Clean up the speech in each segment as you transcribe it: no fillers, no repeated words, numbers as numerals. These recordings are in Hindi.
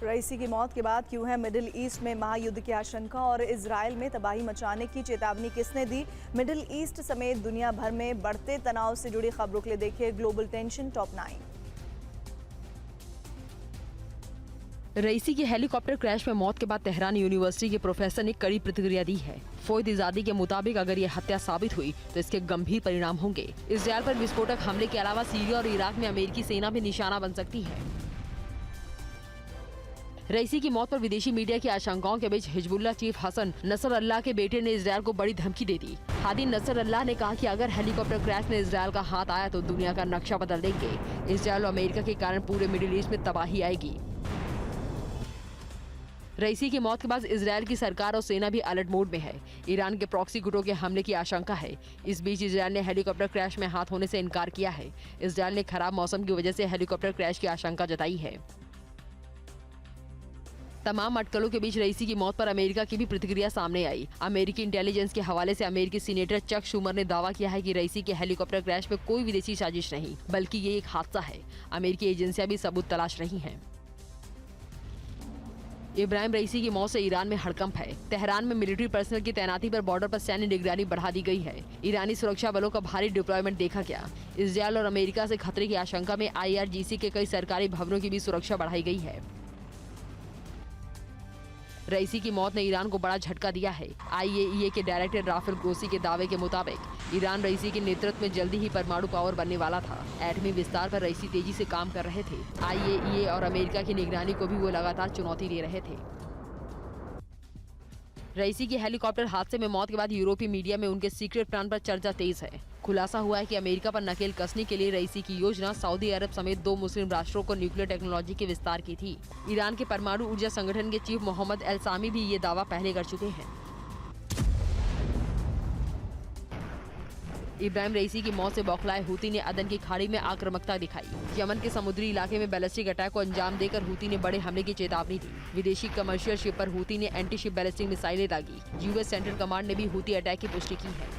रईसी की मौत के बाद क्यों है मिडिल ईस्ट में महायुद्ध की आशंका और इजरायल में तबाही मचाने की चेतावनी किसने दी? मिडिल ईस्ट समेत दुनिया भर में बढ़ते तनाव से जुड़ी खबरों के लिए देखिए ग्लोबल टेंशन टॉप 9। रईसी की हेलीकॉप्टर क्रैश में मौत के बाद तेहरान यूनिवर्सिटी के प्रोफेसर ने कड़ी प्रतिक्रिया दी है। फौद इजादी के मुताबिक अगर ये हत्या साबित हुई तो इसके गंभीर परिणाम होंगे। इजरायल पर विस्फोटक हमले के अलावा सीरिया और इराक में अमेरिकी सेना भी निशाना बन सकती है। रईसी की मौत पर विदेशी मीडिया की आशंकाओं के बीच हिजबुल्लाह चीफ हसन नसरअल्लाह के बेटे ने इजरायल को बड़ी धमकी दे दी। हादी नसरअल्लाह ने कहा कि अगर हेलीकॉप्टर क्रैश में इजरायल का हाथ आया तो दुनिया का नक्शा बदल देंगे। इजरायल और अमेरिका के कारण पूरे मिडिल ईस्ट में तबाही आएगी। रईसी की मौत के बाद इजरायल की सरकार और सेना भी अलर्ट मोड में है। ईरान के प्रॉक्सी गुटों के हमले की आशंका है। इस बीच इजरायल ने हेलीकॉप्टर क्रैश में हाथ होने से इनकार किया है। इजरायल ने खराब मौसम की वजह से हेलीकॉप्टर क्रैश की आशंका जताई है। तमाम अटकलों के बीच रईसी की मौत पर अमेरिका की भी प्रतिक्रिया सामने आई। अमेरिकी इंटेलिजेंस के हवाले से अमेरिकी सीनेटर चक शूमर ने दावा किया है कि रईसी के हेलीकॉप्टर क्रैश में कोई विदेशी साजिश नहीं, बल्कि ये एक हादसा है। अमेरिकी एजेंसियां भी सबूत तलाश रही हैं। इब्राहिम रईसी की मौत से ईरान में हड़कंप है। तेहरान में मिलिट्री पर्सनल की तैनाती पर बॉर्डर पर सैन्य निगरानी बढ़ा दी गई है। ईरानी सुरक्षा बलों का भारी डिप्लॉयमेंट देखा गया। इजरायल और अमेरिका से खतरे की आशंका में IRGC के कई सरकारी भवनों की भी सुरक्षा बढ़ाई गई है। रईसी की मौत ने ईरान को बड़ा झटका दिया है। IAEA के डायरेक्टर राफेल ग्रोसी के दावे के मुताबिक ईरान रईसी के नेतृत्व में जल्दी ही परमाणु पावर बनने वाला था। एटमी विस्तार पर रईसी तेजी से काम कर रहे थे। IAEA और अमेरिका की निगरानी को भी वो लगातार चुनौती दे रहे थे। रईसी की हेलीकॉप्टर हादसे में मौत के बाद यूरोपीय मीडिया में उनके सीक्रेट प्लान पर चर्चा तेज है। खुलासा हुआ है कि अमेरिका पर नकेल कसने के लिए रईसी की योजना सऊदी अरब समेत 2 मुस्लिम राष्ट्रों को न्यूक्लियर टेक्नोलॉजी के विस्तार की थी। ईरान के परमाणु ऊर्जा संगठन के चीफ मोहम्मद एल सामी भी ये दावा पहले कर चुके हैं। इब्राहिम रईसी की मौत से बौखलाए हूती ने अदन की खाड़ी में आक्रामकता दिखाई। यमन के समुद्री इलाके में बैलिस्टिक अटैक को अंजाम देकर हूती ने बड़े हमले की चेतावनी दी। विदेशी कमर्शियल शिप पर हूती ने एंटी शिप बैलिस्टिक मिसाइलें दागी। US सेंट्रल कमांड ने भी हूती अटैक की पुष्टि की है।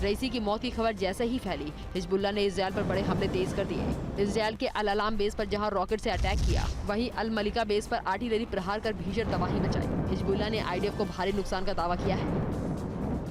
रईसी की मौत की खबर जैसे ही फैली, हिजबुल्लाह ने इजरायल पर बड़े हमले तेज कर दिए। इजरायल के अल अलाम बेस पर जहां रॉकेट से अटैक किया, वहीं अल मलिका बेस पर आर्टिलरी प्रहार कर भीषण तबाही मचाई। हिजबुल्लाह ने IDF को भारी नुकसान का दावा किया है।